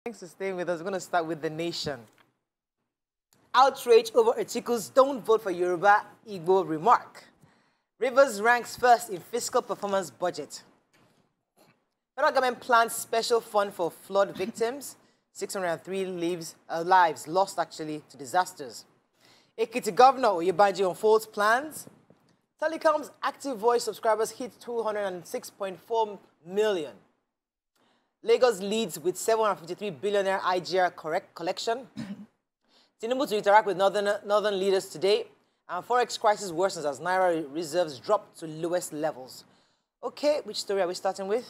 Thanks for staying with us. We're going to start with the nation. Outrage over Atiku's "don't vote for Yoruba Igbo" remark. Rivers ranks first in fiscal performance budget. Federal government plans special fund for flood victims. 603 lives lost, actually, to disasters. Ekiti Governor Oyebanji unfolds plans. Telecom's active voice subscribers hit 206.4 million. Lagos leads with 753 billionaire IGR collection. Tinubu to interact with northern leaders today. And Forex crisis worsens as Naira reserves drop to lowest levels. Okay, which story are we starting with?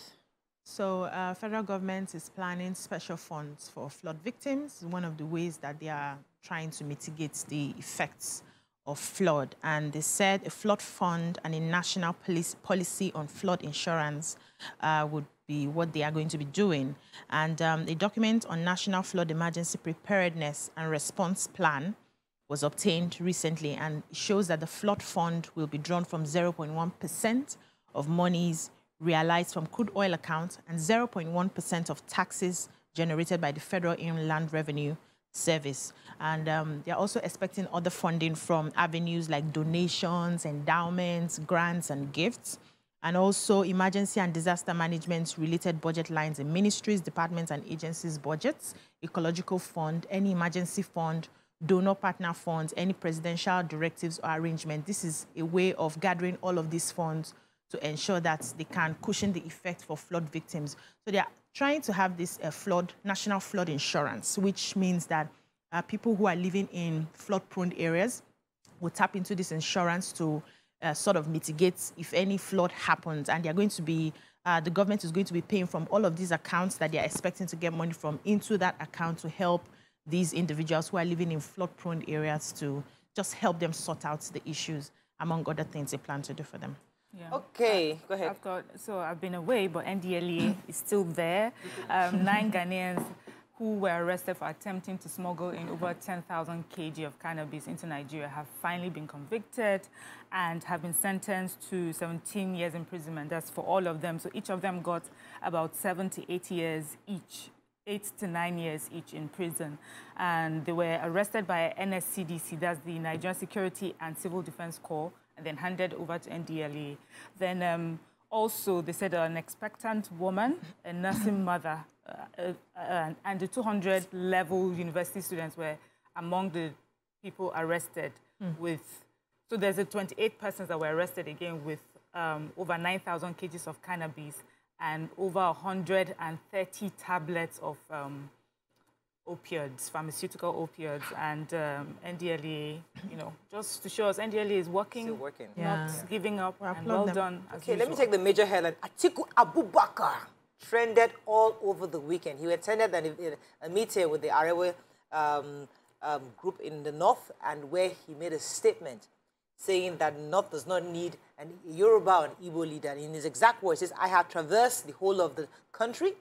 So, federal government is planning special funds for flood victims. One of the ways that they are trying to mitigate the effects of flood. And they said a flood fund and a national policy on flood insurance would be what they are going to be doing. And a document on National Flood Emergency Preparedness and Response Plan was obtained recently, and it shows that the flood fund will be drawn from 0.1% of monies realized from crude oil accounts and 0.1% of taxes generated by the Federal Inland Revenue Service. And they're also expecting other funding from avenues like donations, endowments, grants, and gifts, and also emergency and disaster management related budget lines in ministries, departments, and agencies' budgets, ecological fund, any emergency fund, donor partner funds, any presidential directives or arrangement. This is a way of gathering all of these funds to ensure that they can cushion the effect for flood victims. So they are trying to have this national flood insurance, which means that people who are living in flood-prone areas will tap into this insurance to sort of mitigate if any flood happens. And they're going to be, the government is going to be paying from all of these accounts that they're expecting to get money from into that account to help these individuals who are living in flood-prone areas, to just help them sort out the issues, among other things they plan to do for them. Yeah. Okay, go ahead. I've been away, but NDLEA is still there. 9 Ghanaians who were arrested for attempting to smuggle in over 10,000 kg of cannabis into Nigeria have finally been convicted and have been sentenced to 17 years imprisonment. That's for all of them. So each of them got about 7 to 8 years each, 8 to 9 years each in prison. And they were arrested by NSCDC, that's the Nigerian Security and Civil Defense Corps, and then handed over to NDLEA. Then also, they said an expectant woman, a nursing mother, and the 200-level university students were among the people arrested with. So there's 28 persons that were arrested again with over 9,000 kgs of cannabis and over 130 tablets of opioids, pharmaceutical opioids, and NDLEA, you know, just to show us NDLEA is working, still working. not giving up, and well done. Okay, let me take the major headline. Atiku Abubakar trended all over the weekend. He attended a meeting with the Arewa group in the north, and where he made a statement saying that North does not need a Yoruba or an Igbo leader. In his exact words, he says, "I have traversed the whole of the country.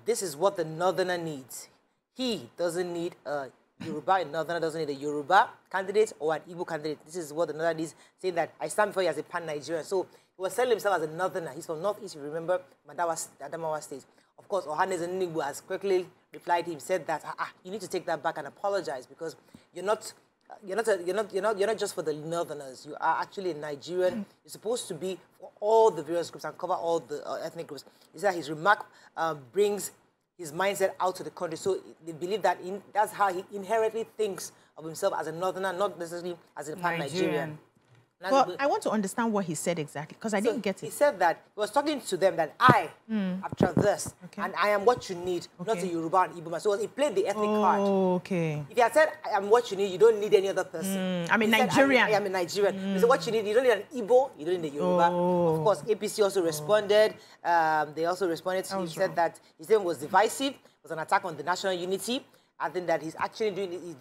This is what the Northerner needs. He doesn't need a Yoruba, a Northerner doesn't need a Yoruba candidate or an Igbo candidate. This is what the Northerner needs," saying that I stand before you as a pan-Nigerian. So he was selling himself as a Northerner. He's from Northeast, you remember, Adamawa State. Of course, Ohanes Nigbo has quickly replied to him, said that you need to take that back and apologize, because you're not just for the Northerners. You are actually a Nigerian. You're supposed to be for all the various groups and cover all the ethnic groups. He said his remark brings his mindset out to the country. So they believe that that's how he inherently thinks of himself as a Northerner, not necessarily as a pan-Nigerian. Well, I want to understand what he said exactly, because I didn't get it. He said that he was talking to them that I have traversed, and I am what you need, not a Yoruba and Igbo man. So he played the ethnic card. Okay. If he had said, I am what you need, you don't need any other person. I'm a Nigerian. I am a Nigerian. He said, what you need, you don't need an Igbo, you don't need a Yoruba. Of course, APC also responded. They also responded to him. He said that his name was divisive, it was an attack on the national unity. I think that he's actually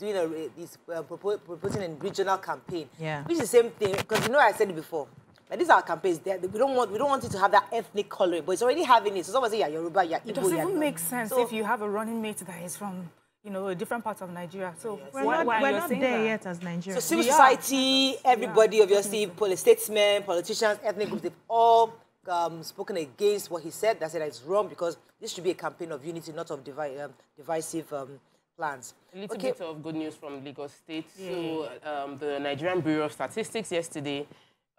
proposing a regional campaign, which is the same thing. Because you know, I said it before. Like, these are campaigns. We don't want it to have that ethnic coloring, but it's already having it. So someone say, yeah, Yoruba, yeah, Igbo. It doesn't even make sense if you have a running mate that is from, you know, a different part of Nigeria. So we're not there yet as Nigerians. So civil society, everybody, obviously, statesmen, politicians, ethnic groups, they've all spoken against what he said. They said that it's wrong because this should be a campaign of unity, not of divisive plans. A little bit of good news from Lagos State. Yeah. So the Nigerian Bureau of Statistics yesterday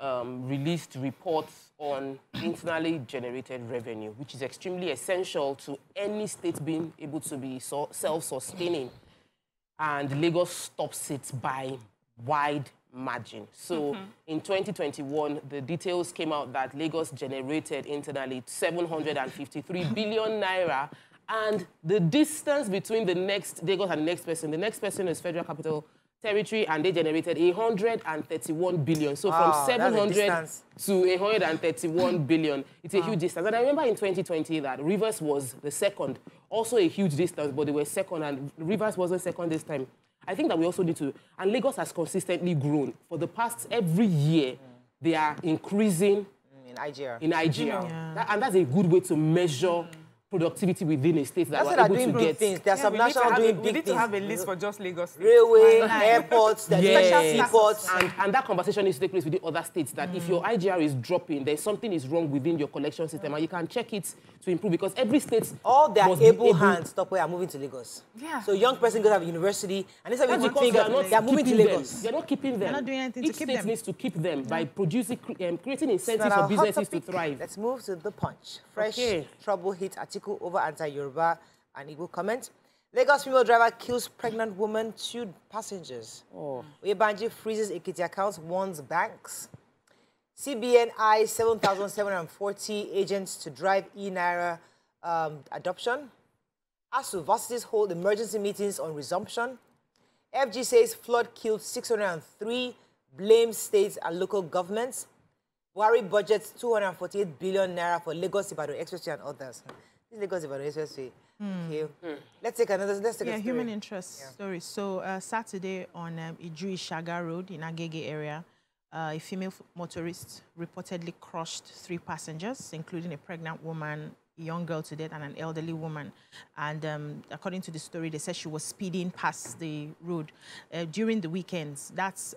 released reports on internally generated revenue, which is extremely essential to any state being able to be self-sustaining. And Lagos stops it by wide margin. So in 2021, the details came out that Lagos generated internally 753 billion naira. And the distance between the next Lagos and the next person is Federal Capital Territory, and they generated 131 billion. So from 700 to 131 billion, it's a huge distance. And I remember in 2020 that Rivers was the second, also a huge distance, but they were second, and Rivers wasn't second this time. I think that we also need to, and Lagos has consistently grown. For the past every year, they are increasing in IGR. Yeah. And that's a good way to measure productivity within a state that we're able to get. Things. There are some national doing big things. We need to have a list for just Lagos State. Railway, airports, special seaports. And that conversation needs to take place with the other states, that if your IGR is dropping, there's something is wrong within your collection system, and you can check it to improve, because every state... All their able hands stop where are moving to Lagos. Yeah. So young person goes to have a university, and this is they are moving to Lagos. They're not keeping them. They're not doing anything to keep them. Each state needs to keep them by producing, creating incentives for businesses to thrive. Let's move to the punch. Fresh trouble hit Atiku over anti-yoruba and Igbo comment. Lagos female driver kills pregnant woman, 2 passengers. Oyebanji freezes Ekiti accounts, warns banks. CBN eyes 7,740 agents to drive e-Naira adoption. ASU varsities hold emergency meetings on resumption. FG says flood killed 603, blames states and local governments. Buhari budgets 248 billion naira for Lagos Ibadan Expressway and others. This Lagos Ibadan Expressway. Okay. Let's take another. Let's take a story. Human interest story. So Saturday on Idri-Shaga Road in Agege area, a female motorist reportedly crushed 3 passengers, including a pregnant woman, a young girl to death, and an elderly woman. And according to the story, they said she was speeding past the road. During the weekends, that's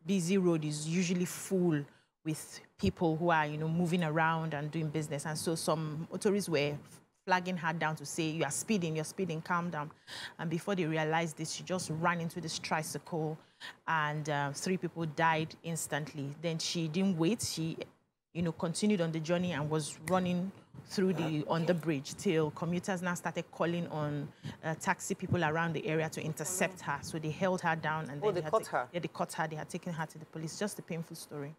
busy road is usually full with people who are, moving around and doing business. And so some motorists were flagging her down to say, you're speeding, calm down. And before they realized this, she just ran into this tricycle, and 3 people died instantly. Then she didn't wait. She, continued on the journey and was running through on the bridge till commuters now started calling on taxi people around the area to intercept her. So they held her down. And then they caught her? Yeah, they caught her. They had taken her to the police. Just a painful story.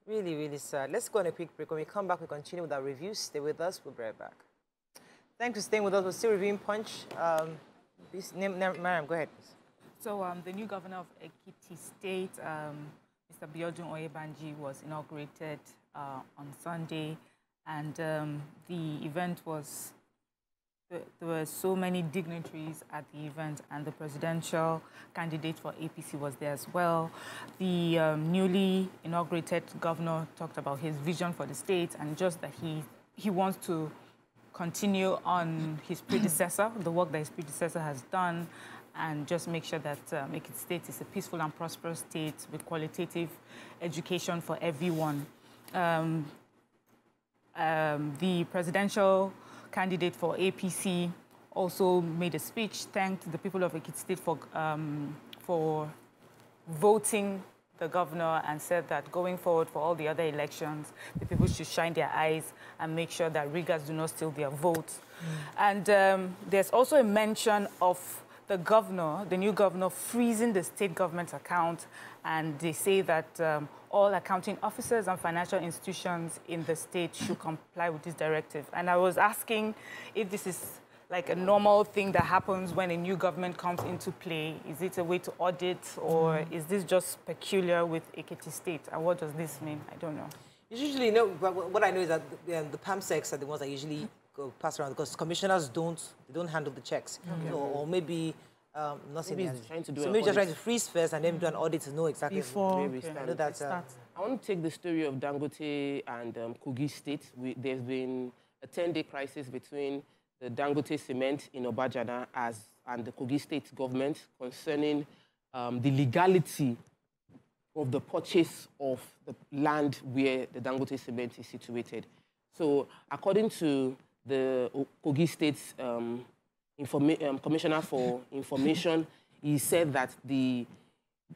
Really, really sad. Let's go on a quick break. When we come back, we continue with our reviews. Stay with us. We'll be right back. Thanks for staying with us. We're still reviewing Punch. Mariam, go ahead, please. So the new governor of Ekiti State, Mr. Biodun Oyebanji, was inaugurated on Sunday. And the event was, there were so many dignitaries at the event, and the presidential candidate for APC was there as well. The newly inaugurated governor talked about his vision for the state, and just that he wants to continue on his predecessor, the work that his predecessor has done, and just make sure that Ekiti State is a peaceful and prosperous state with qualitative education for everyone. The presidential candidate for APC also made a speech, thanked the people of Ekiti State for voting the governor, and said that going forward for all the other elections, the people should shine their eyes and make sure that riggers do not steal their votes. And there's also a mention of the governor, the new governor, freezing the state government account, and they say that all accounting officers and financial institutions in the state should comply with this directive. And I was asking if this is like a normal thing that happens when a new government comes into play. Is it a way to audit, or is this just peculiar with Ekiti State? And what does this mean? I don't know. Usually, what I know is that the PAMSECs are the ones that usually go pass around, because commissioners don't handle the checks. Or maybe nothing. Maybe he's trying to do so maybe just trying to freeze first and then do an audit to know exactly before we stand. I want to take the story of Dangote and Kogi State. There's been a 10-day crisis between the Dangote cement in Obajana and the Kogi State government concerning the legality of the purchase of the land where the Dangote cement is situated. So according to the Kogi State's Commissioner for Information, he said that the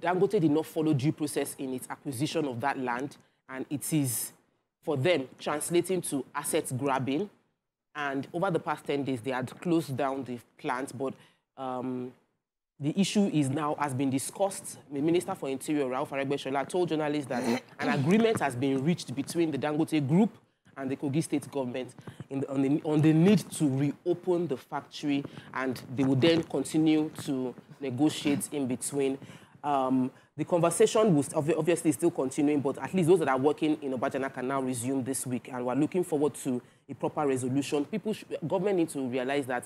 Dangote did not follow due process in its acquisition of that land, and it is, for them, translating to asset grabbing. And over the past 10 days, they had closed down the plant, but the issue is now has been discussed. The Minister for Interior, Arewa Joint Committee, told journalists that an agreement has been reached between the Dangote Group and the Kogi State government on the need to reopen the factory, and they will then continue to negotiate in between. The conversation was obviously still continuing, but at least those that are working in Obajana can now resume this week, and we're looking forward to a proper resolution. Government need to realize that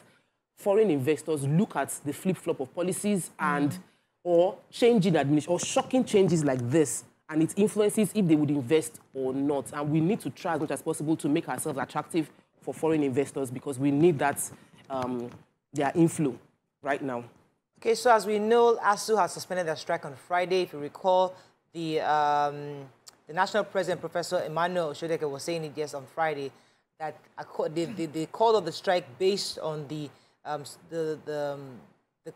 foreign investors look at the flip-flop of policies and or changing administration or shocking changes like this, and it influences if they would invest or not. And we need to try as much as possible to make ourselves attractive for foreign investors, because we need that their inflow right now. Okay, so as we know, ASU has suspended their strike on Friday. If you recall, the national president, Professor Emmanuel Oshodeke, was saying it yes on Friday that they called off the strike based on the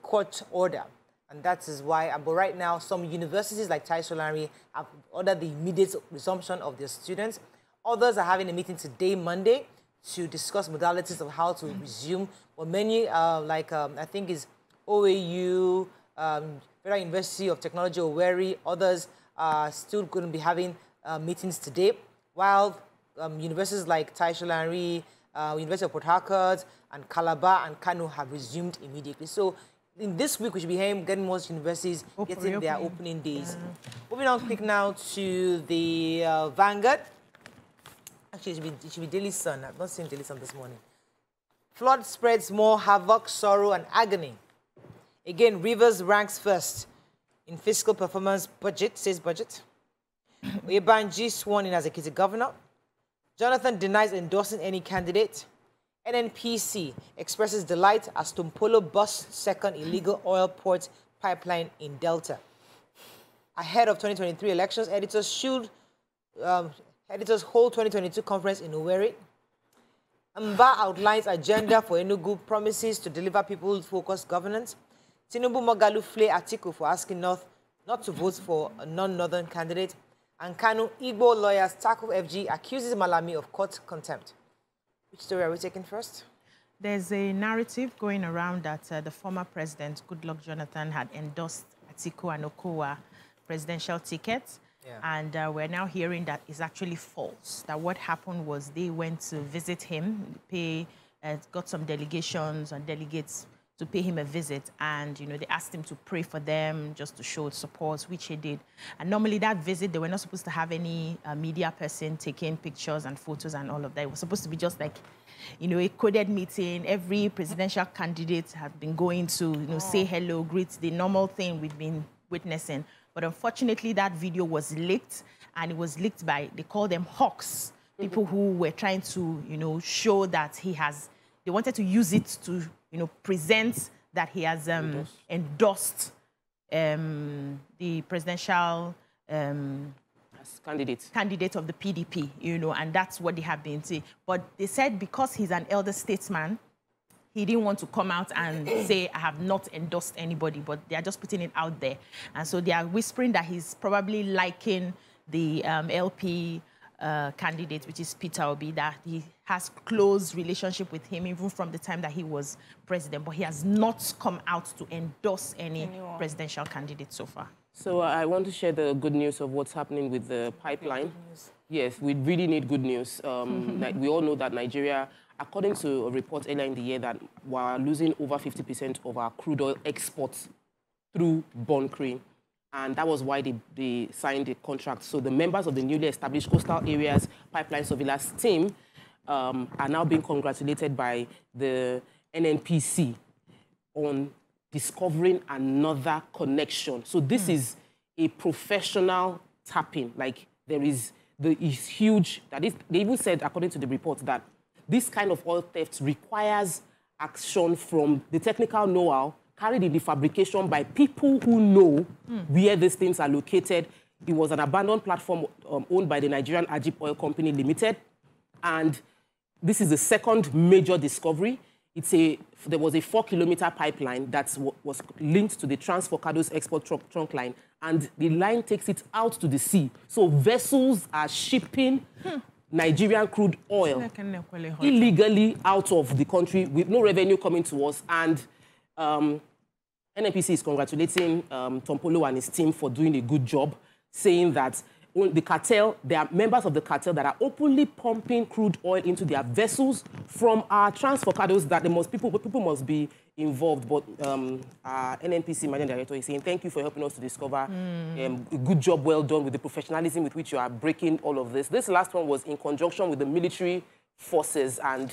court order, and that is why. But right now, some universities like Tai Solari have ordered the immediate resumption of their students. Others are having a meeting today, Monday, to discuss modalities of how to resume. But many, I think is OAU, Federal University of Technology, Owerri, others are still going to be having meetings today, while universities like Tai Solari, University of Port Harcourt, and Calabar and Kano have resumed immediately. So in this week, we should be getting most universities getting their opening days. Moving on quick now to the Vanguard. Actually, it should be Daily Sun. I've not seen Daily Sun this morning. Flood spreads more havoc, sorrow, and agony. Again, Rivers ranks first in fiscal performance budget, says budget. Oyebanji sworn in as Ekiti governor. Jonathan denies endorsing any candidate. NNPC expresses delight as Tompolo busts second illegal oil port pipeline in Delta. Ahead of 2023 elections, editors hold 2022 conference in Owerri. Mba outlines agenda for Enugu, promises to deliver people-focused governance. Tinubu Mogalu flay Atiku for asking North not to vote for a non-northern candidate. And Kanu Igbo lawyers tackle FG, accuses Malami of court contempt. Which story are we taking first? There's a narrative going around that the former president, Goodluck Jonathan, had endorsed Atiku and Okowa presidential tickets. Yeah. And we're now hearing that it's actually false. That what happened was they went to visit him, got some delegations and delegates to pay him a visit, and they asked him to pray for them just to show support, which he did. And normally that visit, they were not supposed to have any media person taking pictures and photos and all of that. It was supposed to be just like a coded meeting. Every presidential candidate has been going to say hello, greet, the normal thing we've been witnessing. But unfortunately, that video was leaked, and it was leaked by, they call them hawks, people who were trying to show that they wanted to use it to present that he has endorsed the presidential candidate of the PDP, and that's what they have been saying. But they said because he's an elder statesman, he didn't want to come out and say, I have not endorsed anybody, but they are just putting it out there. And so they are whispering that he's probably liking the LP candidate, which is Peter Obi, that he has close relationship with him even from the time that he was president, but he has not come out to endorse any presidential candidate so far. So I want to share the good news of what's happening with the pipeline. Yes, we really need good news. Like we all know that Nigeria, according to a report earlier in the year, that we're losing over 50% of our crude oil exports through bunkering. And that was why they signed the contract. So the members of the newly established Coastal Areas Pipeline Surveillance Team are now being congratulated by the NNPC on discovering another connection. So this is a professional tapping. Like it's huge. They even said, according to the report, that this kind of oil theft requires action from the technical know-how carried in the fabrication by people who know where these things are located. It was an abandoned platform owned by the Nigerian Ajip Oil Company Limited. And this is the second major discovery. There was a 4-kilometer pipeline that was linked to the Trans-Forcados export trunk line, and the line takes it out to the sea. So vessels are shipping Nigerian crude oil illegally out of the country with no revenue coming to us. And NNPC is congratulating Tom Polo and his team for doing a good job, saying that the cartel, there are members of the cartel that are openly pumping crude oil into their vessels from our Trans-Forcados, that people must be involved. But our NNPC managing director is saying, thank you for helping us to discover a good job well done with the professionalism with which you are breaking all of this. This last one was in conjunction with the military forces, and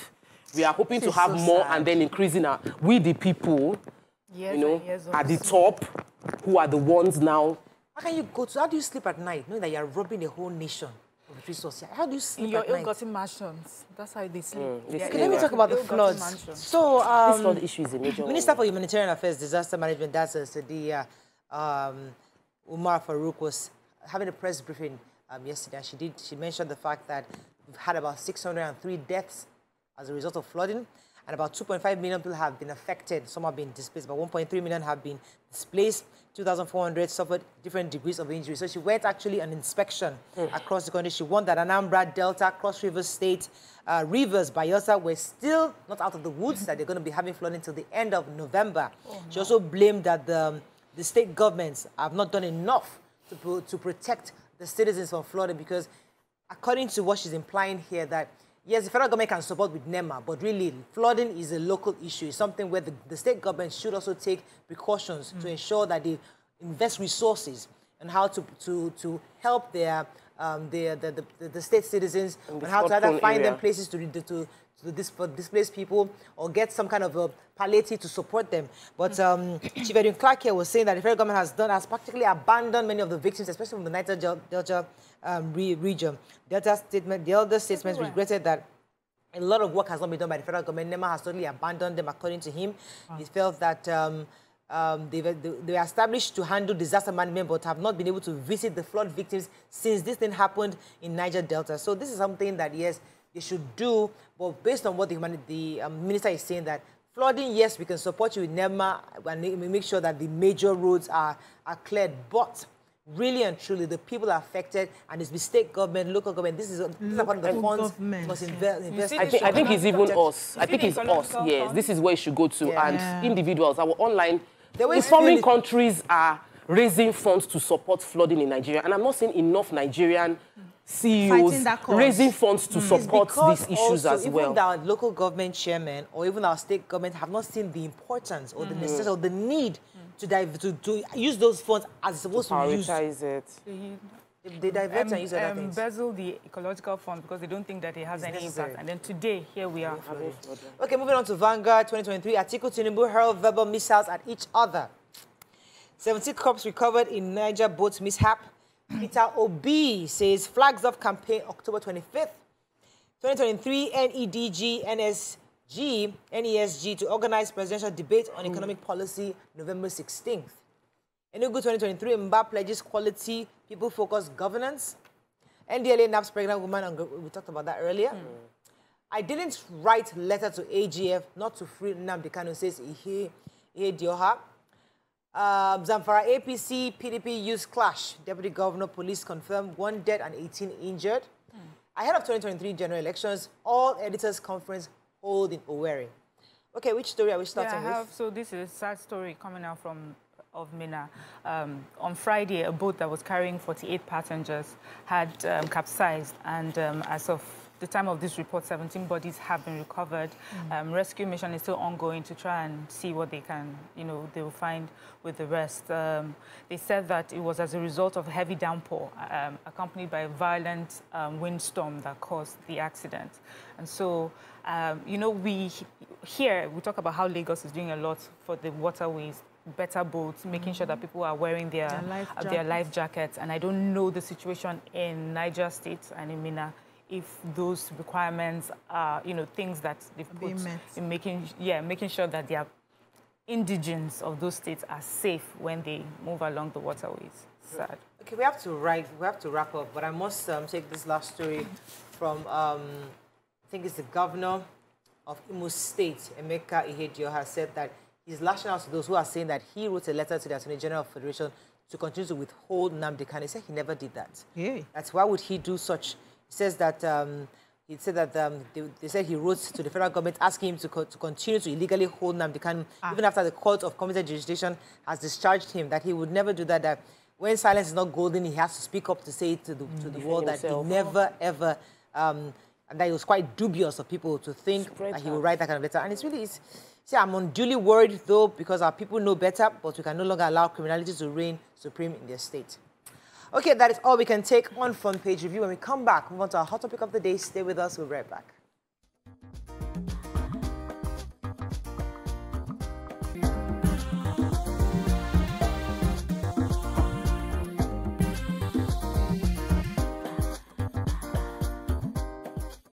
we are hoping to have more and then increasing we the people, you know, at the top, who are the ones now. How do you sleep at night knowing that you're robbing a whole nation of resources? How do you sleep in your at night? ill-gotten mansions. That's how they sleep. Okay, let me talk about the floods. So, this flood issue is a major Minister for Humanitarian Affairs, Disaster Management, that's Sadia Umar Farouk, was having a press briefing yesterday. And she mentioned the fact that we've had about 603 deaths as a result of flooding, and about 2.5 million people have been affected. Some have been displaced, but 1.3 million have been displaced. 2,400 suffered different degrees of injury. So she went actually an inspection across the country. She warned that Anambra, Delta, Cross River State, Rivers, Bayelsa were still not out of the woods, that they're going to be having flooding until the end of November. She also blamed that the state governments have not done enough to protect the citizens from flooding, because according to what she's implying here, that yes, the federal government can support with NEMA, but really flooding is a local issue. It's something where the state government should also take precautions to ensure that they invest resources and how to help the state citizens, and how to either find them places to displaced people, or get some kind of a palliative to support them. But Chief Edwin Clark here was saying that the federal government has practically abandoned many of the victims, especially from the Niger Delta region. The elder statements regretted that a lot of work has not been done by the federal government. NEMA has totally abandoned them, according to him. He felt that they were established to handle disaster management, but have not been able to visit the flood victims since this thing happened in Niger Delta. So this is something that, yes, they should do, but based on what the minister is saying, that flooding, yes, we can support you with NEMA and make sure that the major roads are cleared, but really and truly, the people are affected, and it's the state government, local government. This is one of the funds must invest. I think it's even us. I think it's us. Yes, this is where it should go to, and individuals. Our online, the foreign countries are raising funds to support flooding in Nigeria, and I'm not seeing enough Nigerian CEOs raising funds to support these issues as well. Even our local government chairman or even our state government have not seen the importance or the necessity or the need to use those funds as it's supposed to prioritize it. They divert and use other things. Embezzle the ecological fund because they don't think that it has any impact. And then today, here we are. Okay, moving on to Vanguard 2023. Atiku Tinubu hurled verbal missiles at each other. 70 corpses recovered in Niger boat mishap. Peter Obi says flags off campaign October 25th. 2023 NEDG, NESG to organize presidential debate on economic policy November 16th. Enugu 2023 Mba pledges quality, people-focused governance. NDLA naps pregnant woman, we talked about that earlier. I didn't write letter to AGF not to free Nnamdi Kanu, says Ihe Dioha. Zamfara APC, PDP youth clash. Deputy Governor, police confirmed 1 dead and 18 injured. Ahead of 2023 general elections, all editors conference hold in Owerri. Okay, which story are we starting with? So this is a sad story coming out of Minna. On Friday, a boat that was carrying 48 passengers had capsized, and as of the time of this report, 17 bodies have been recovered. Rescue mission is still ongoing to try and see what they can, they will find with the rest. They said that it was as a result of heavy downpour, accompanied by a violent windstorm that caused the accident. And so, we talk about how Lagos is doing a lot for the waterways, better boats, making sure that people are wearing their life jackets. And I don't know the situation in Niger State and in Minna, if those requirements are, things that they've put in making sure that their indigents of those states are safe when they move along the waterways. Sad. Okay, we have to wrap up, but I must take this last story from think it's the governor of Imo State, Emeka Ihedioha, has said that he's lashing out to those who are saying that he wrote a letter to the Attorney General of the Federation to continue to withhold Nnamdi Kanu. He said he never did that. Yeah. That's why would he do such? He says that they said he wrote to the federal government asking him to continue to illegally hold Nnamdi Kanu even after the court of competent jurisdiction has discharged him. That he would never do that. That when silence is not golden, he has to speak up to say to the world that he never ever. And that it was quite dubious of people to think that he would write that kind of letter. And it's really. See, I'm unduly worried, though, because our people know better, but we can no longer allow criminality to reign supreme in their state. Okay, that is all we can take on Front Page Review. When we come back, move on to our hot topic of the day. Stay with us. We'll be right back.